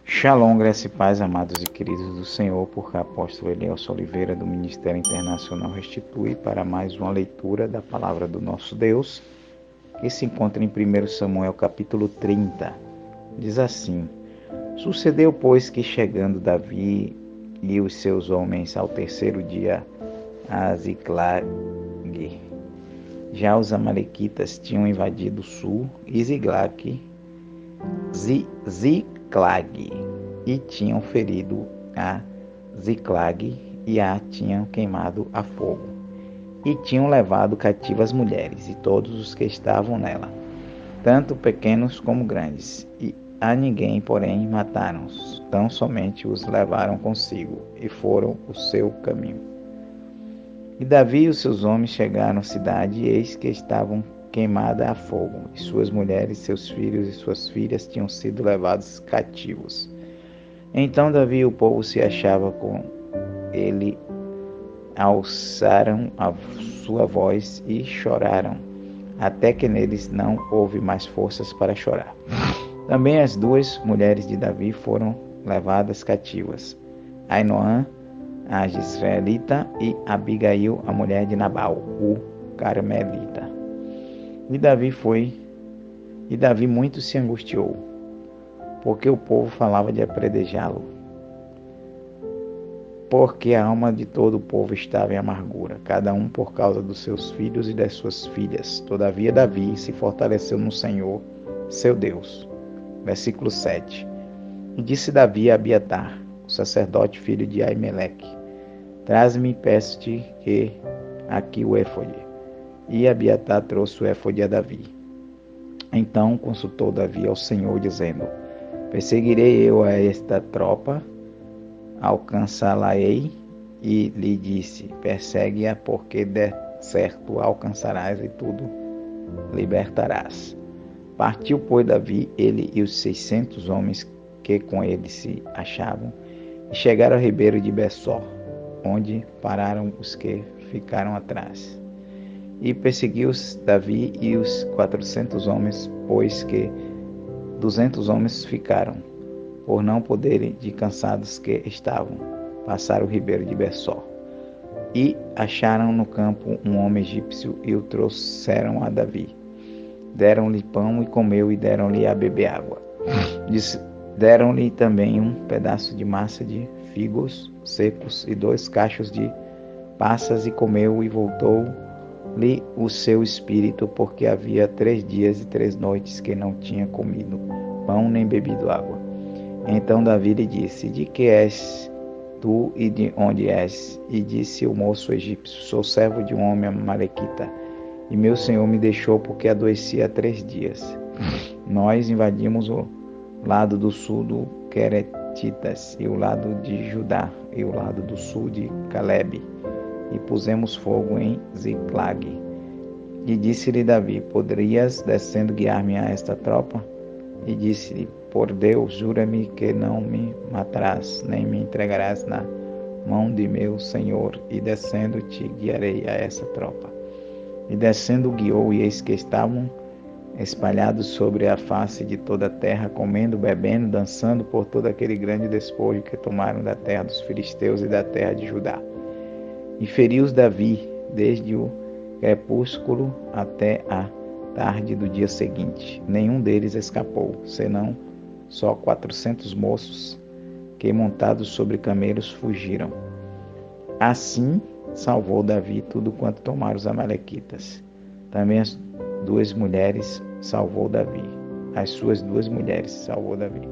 Shalom, graça e paz, amados e queridos do Senhor, porque o apóstolo Elielson Oliveira, do Ministério Internacional Restitui, para mais uma leitura da palavra do nosso Deus, que se encontra em 1 Samuel capítulo 30. Diz assim: Sucedeu, pois, que chegando Davi e os seus homens ao terceiro dia a Ziclag, já os amalequitas tinham invadido o sul e Ziclag, e tinham ferido a Ziclag e a tinham queimado a fogo, e tinham levado cativas mulheres e todos os que estavam nela, tanto pequenos como grandes, e a ninguém, porém, mataram, tão somente os levaram consigo, e foram o seu caminho. E Davi e os seus homens chegaram à cidade, e eis que estavam queimada a fogo, e suas mulheres, seus filhos e suas filhas tinham sido levados cativos. Então Davi e o povo se achava com ele, alçaram a sua voz e choraram, até que neles não houve mais forças para chorar. Também as duas mulheres de Davi foram levadas cativas, Ainoã, a Jezreelita, e Abigail, a mulher de Nabal, o Carmelita. E Davi muito se angustiou, porque o povo falava de apredejá-lo, porque a alma de todo o povo estava em amargura, cada um por causa dos seus filhos e das suas filhas. Todavia Davi se fortaleceu no Senhor, seu Deus. Versículo 7. E disse Davi a Abiatar, o sacerdote filho de Aimeleque: Traz-me, peço-te, que aqui o éfode. E Abiatar trouxe o éfode a Davi. Então consultou Davi ao Senhor, dizendo: Perseguirei eu a esta tropa, alcançá-la-ei? E lhe disse: Persegue-a, porque de certo alcançarás e tudo libertarás. Partiu, pois, Davi, ele e os 600 homens que com ele se achavam, e chegaram ao ribeiro de Besor, onde pararam os que ficaram atrás. E perseguiu-os Davi e os 400 homens, pois que 200 homens ficaram, por não poderem, de cansados que estavam, passar o ribeiro de Besor. E acharam no campo um homem egípcio e o trouxeram a Davi. Deram-lhe pão e comeu, e deram-lhe a beber água. Deram-lhe também um pedaço de massa de figos secos e 2 cachos de passas, e comeu, e voltou-lhe o seu espírito, porque havia 3 dias e 3 noites que não tinha comido pão nem bebido água. Então Davi lhe disse: De que és tu e de onde és? E disse o moço egípcio: Sou servo de um homem amalequita, e meu senhor me deixou porque adoeci há 3 dias. Nós invadimos o lado do sul do Queretitas, e o lado de Judá, e o lado do sul de Calebe, e pusemos fogo em Ziclag. E disse-lhe Davi: Poderias, descendo, guiar-me a esta tropa? E disse-lhe: Por Deus, jura-me que não me matarás, nem me entregarás na mão de meu senhor, e descendo te guiarei a essa tropa. E descendo guiou, e eis que estavam espalhados sobre a face de toda a terra, comendo, bebendo, dançando por todo aquele grande despojo que tomaram da terra dos filisteus e da terra de Judá. E feriu-os Davi desde o crepúsculo até a tarde do dia seguinte. Nenhum deles escapou, senão só 400 moços, que montados sobre camelos fugiram. Assim salvou Davi tudo quanto tomaram os amalequitas. Também as 2 mulheres salvou Davi. As suas 2 mulheres salvou Davi.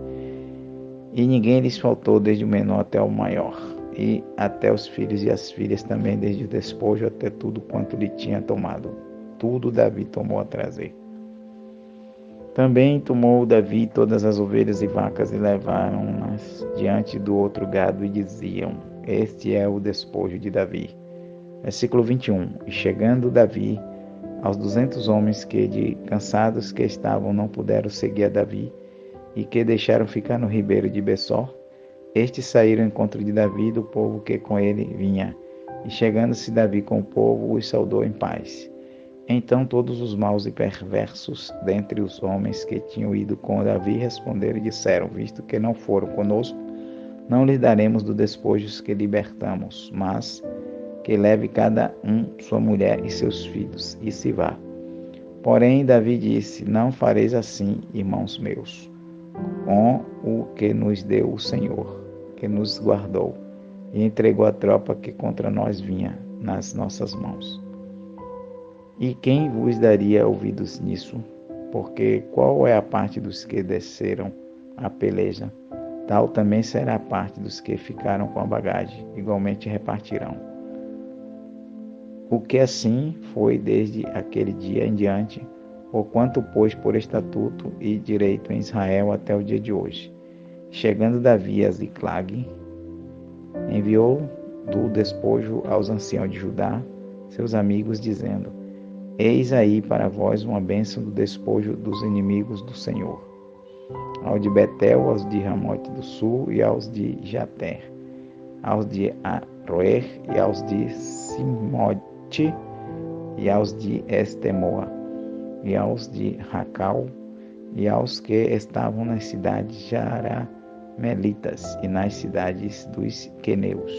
E ninguém lhes faltou, desde o menor até o maior, e até os filhos e as filhas também, desde o despojo até tudo quanto lhe tinha tomado. Tudo Davi tomou a trazer. Também tomou Davi todas as ovelhas e vacas, e levaram-nas diante do outro gado, e diziam: Este é o despojo de Davi. Versículo 21. E chegando Davi aos 200 homens que, de cansados que estavam, não puderam seguir a Davi, e que deixaram ficar no ribeiro de Besor, estes saíram ao encontro de Davi e do povo que com ele vinha. E chegando-se Davi com o povo, os saudou em paz. Então todos os maus e perversos dentre os homens que tinham ido com Davi responderam e disseram: visto que não foram conosco, não lhes daremos do despojos que libertamos, mas que leve cada um sua mulher e seus filhos, e se vá. Porém Davi disse: não fareis assim, irmãos meus, com o que nos deu o Senhor, que nos guardou, e entregou a tropa que contra nós vinha nas nossas mãos. E quem vos daria ouvidos nisso? Porque qual é a parte dos que desceram a peleja? Tal também será a parte dos que ficaram com a bagagem, igualmente repartirão. O que assim foi desde aquele dia em diante, porquanto pôs por estatuto e direito em Israel até o dia de hoje. Chegando Davi a Ziclag, enviou do despojo aos anciãos de Judá, seus amigos, dizendo: eis aí para vós uma bênção do despojo dos inimigos do Senhor. Aos de Betel, aos de Ramote do Sul e aos de Jater, aos de Aroer e aos de Simote e aos de Estemoa e aos de Racal e aos que estavam nas cidades jaramelitas e nas cidades dos queneus,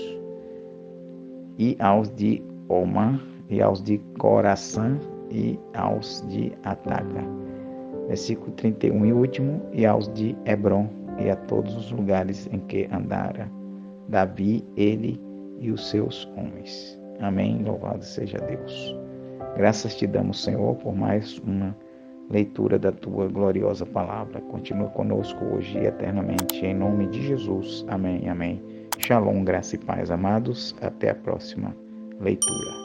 e aos de Omar e aos de Coração e aos de Ataca. Versículo 31 e último, e aos de Hebron e a todos os lugares em que andara Davi, ele e os seus homens. Amém. Louvado seja Deus. Graças te damos, Senhor, por mais uma leitura da tua gloriosa palavra. Continua conosco hoje e eternamente, em nome de Jesus. Amém. Amém. Shalom, graça e paz, amados. Até a próxima leitura.